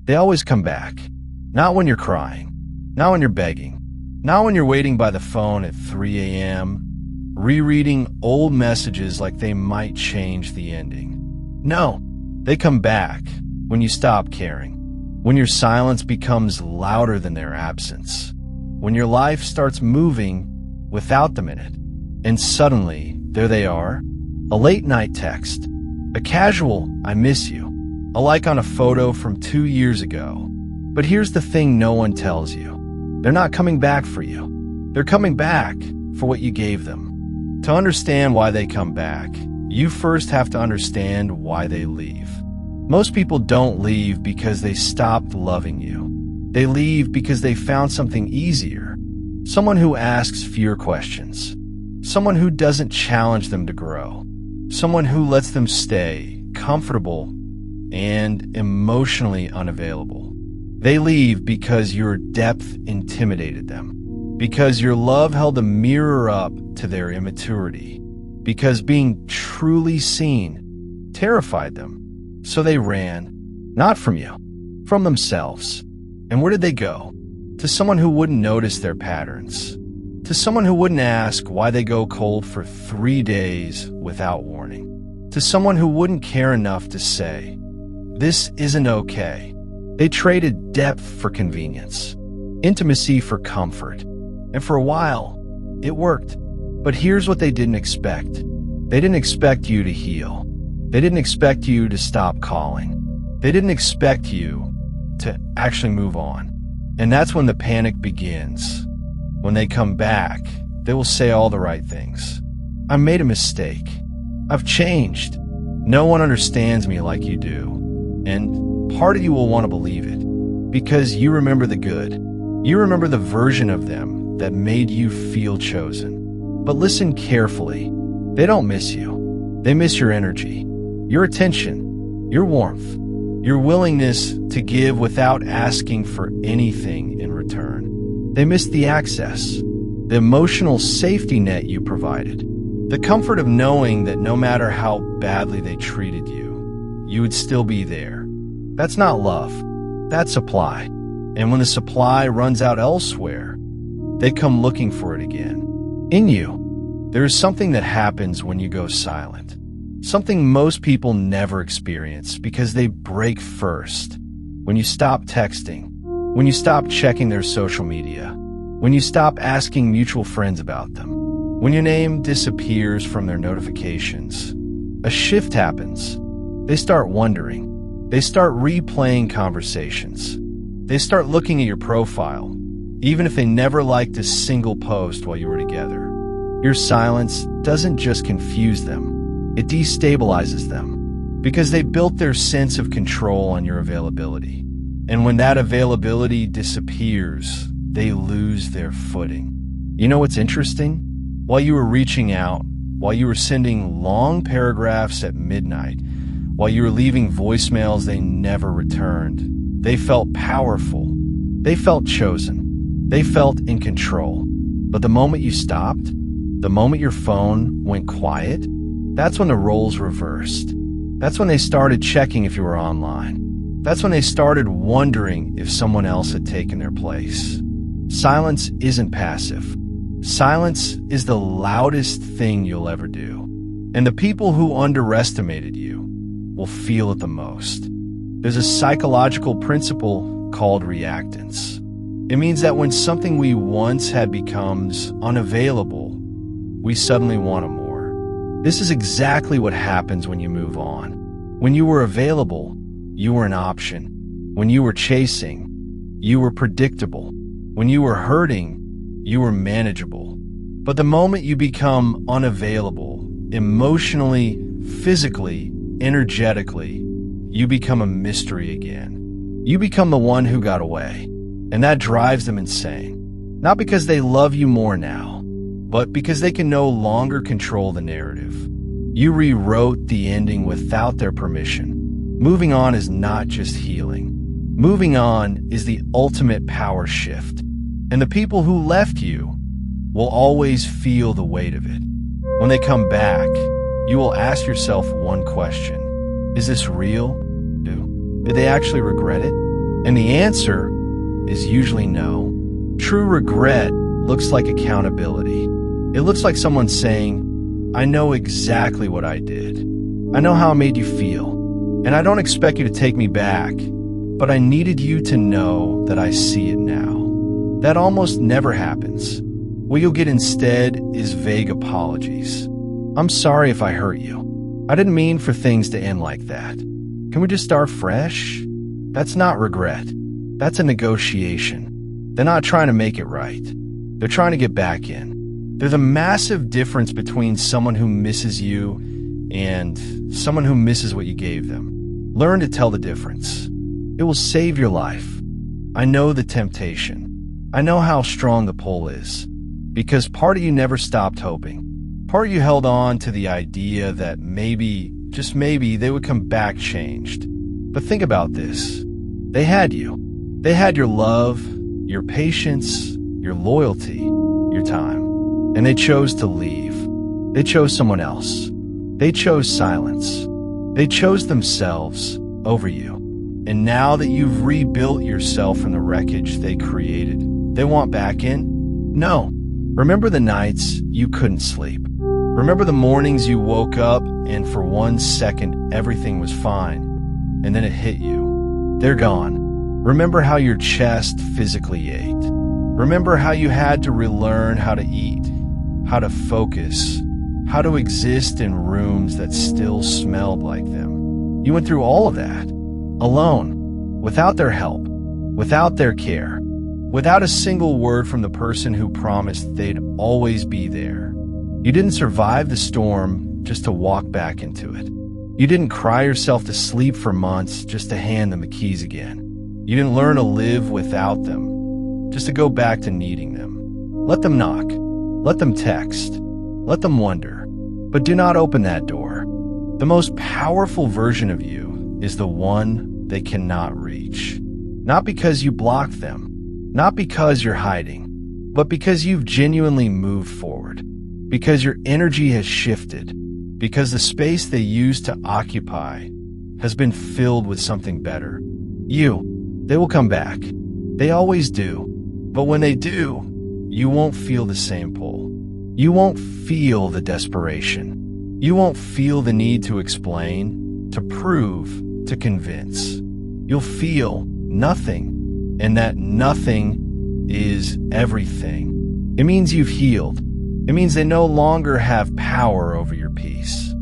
They always come back. Not when you're crying, not when you're begging, not when you're waiting by the phone at 3 a.m., rereading old messages like they might change the ending. No, they come back when you stop caring, when your silence becomes louder than their absence, when your life starts moving without them in it, and suddenly, there they are, a late-night text, a casual "I miss you," a like on a photo from 2 years ago. But here's the thing no one tells you. They're not coming back for you. They're coming back for what you gave them. To understand why they come back, you first have to understand why they leave. Most people don't leave because they stopped loving you. They leave because they found something easier. Someone who asks fewer questions. Someone who doesn't challenge them to grow. Someone who lets them stay comfortable and emotionally unavailable. They leave because your depth intimidated them. Because your love held a mirror up to their immaturity. Because being truly seen terrified them. So they ran, not from you, from themselves. And where did they go? To someone who wouldn't notice their patterns. To someone who wouldn't ask why they go cold for 3 days without warning. To someone who wouldn't care enough to say, "This isn't okay." They traded depth for convenience, intimacy for comfort. And for a while, it worked. But here's what they didn't expect. They didn't expect you to heal. They didn't expect you to stop calling. They didn't expect you to actually move on. And that's when the panic begins. When they come back, they will say all the right things. "I made a mistake. I've changed. No one understands me like you do." And part of you will want to believe it, because you remember the good. You remember the version of them that made you feel chosen. But listen carefully. They don't miss you. They miss your energy, your attention, your warmth, your willingness to give without asking for anything in return. They miss the access, the emotional safety net you provided, the comfort of knowing that no matter how badly they treated you, you would still be there. That's not love. That's supply. And when the supply runs out elsewhere, they come looking for it again. In you, there is something that happens when you go silent. Something most people never experience because they break first. When you stop texting, when you stop checking their social media, when you stop asking mutual friends about them, when your name disappears from their notifications, a shift happens. They start wondering. They start replaying conversations. They start looking at your profile, even if they never liked a single post while you were together. Your silence doesn't just confuse them, it destabilizes them, because they built their sense of control on your availability. And when that availability disappears, they lose their footing. You know what's interesting? While you were reaching out, while you were sending long paragraphs at midnight, while you were leaving voicemails they never returned, they felt powerful. They felt chosen. They felt in control. But the moment you stopped, the moment your phone went quiet, that's when the roles reversed. That's when they started checking if you were online. That's when they started wondering if someone else had taken their place. Silence isn't passive. Silence is the loudest thing you'll ever do. And the people who underestimated you will feel it the most. There's a psychological principle called reactance. It means that when something we once had becomes unavailable, we suddenly want it more. This is exactly what happens when you move on. When you were available, you were an option. When you were chasing, you were predictable. When you were hurting, you were manageable. But the moment you become unavailable, emotionally, physically, energetically, you become a mystery again. You become the one who got away. And that drives them insane. Not because they love you more now, but because they can no longer control the narrative. You rewrote the ending without their permission. Moving on is not just healing. Moving on is the ultimate power shift. And the people who left you will always feel the weight of it. When they come back, you will ask yourself one question. Is this real? Did they actually regret it? And the answer is usually no. True regret looks like accountability. It looks like someone saying, I know exactly what I did. I know how it made you feel. And I don't expect you to take me back, but I needed you to know that I see it now. That almost never happens. What you'll get instead is vague apologies. I'm sorry if I hurt you. I didn't mean for things to end like that. Can we just start fresh? That's not regret. That's a negotiation. They're not trying to make it right. They're trying to get back in. There's a massive difference between someone who misses you and someone who misses what you gave them. Learn to tell the difference. It will save your life. I know the temptation. I know how strong the pull is. Because part of you never stopped hoping. Part of you held on to the idea that maybe, just maybe, they would come back changed. But think about this. They had you. They had your love, your patience, your loyalty, your time. And they chose to leave. They chose someone else. They chose silence. They chose themselves over you. And now that you've rebuilt yourself from the wreckage they created, they want back in? No. Remember the nights you couldn't sleep. Remember the mornings you woke up and for 1 second everything was fine, and then it hit you. They're gone. Remember how your chest physically ached. Remember how you had to relearn how to eat, how to focus, how to exist in rooms that still smelled like them. You went through all of that, alone, without their help, without their care, without a single word from the person who promised they'd always be there. You didn't survive the storm just to walk back into it. You didn't cry yourself to sleep for months just to hand them the keys again. You didn't learn to live without them, just to go back to needing them. Let them knock. Let them text. Let them wonder. But do not open that door. The most powerful version of you is the one they cannot reach. Not because you blocked them, not because you're hiding, but because you've genuinely moved forward. Because your energy has shifted. Because the space they used to occupy has been filled with something better. They will come back. They always do. But when they do, you won't feel the same pull. You won't feel the desperation. You won't feel the need to explain, to prove, to convince. You'll feel nothing, and that nothing is everything. It means you've healed. It means they no longer have power over your peace.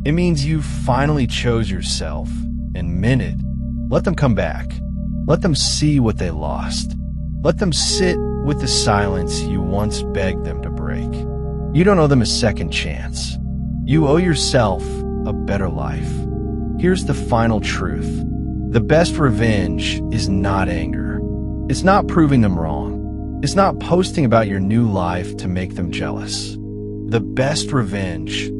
It means you finally chose yourself and meant it. Let them come back. Let them see what they lost. Let them sit with the silence you once begged them to break. You don't owe them a second chance. You owe yourself a better life. Here's the final truth. The best revenge is not anger. It's not proving them wrong. It's not posting about your new life to make them jealous. The best revenge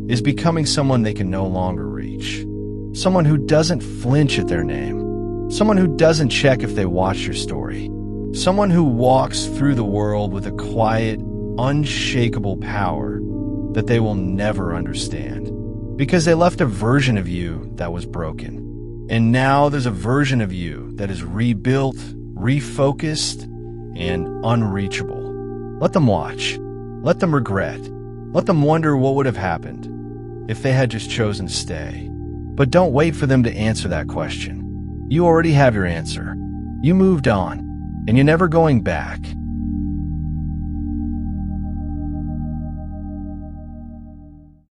is becoming someone they can no longer reach. Someone who doesn't flinch at their name. Someone who doesn't check if they watch your story. Someone who walks through the world with a quiet, unshakable power that they will never understand. Because they left a version of you that was broken. And now there's a version of you that is rebuilt, refocused, and unreachable. Let them watch. Let them regret. Let them wonder what would have happened if they had just chosen to stay. But don't wait for them to answer that question. You already have your answer. You moved on, and you're never going back.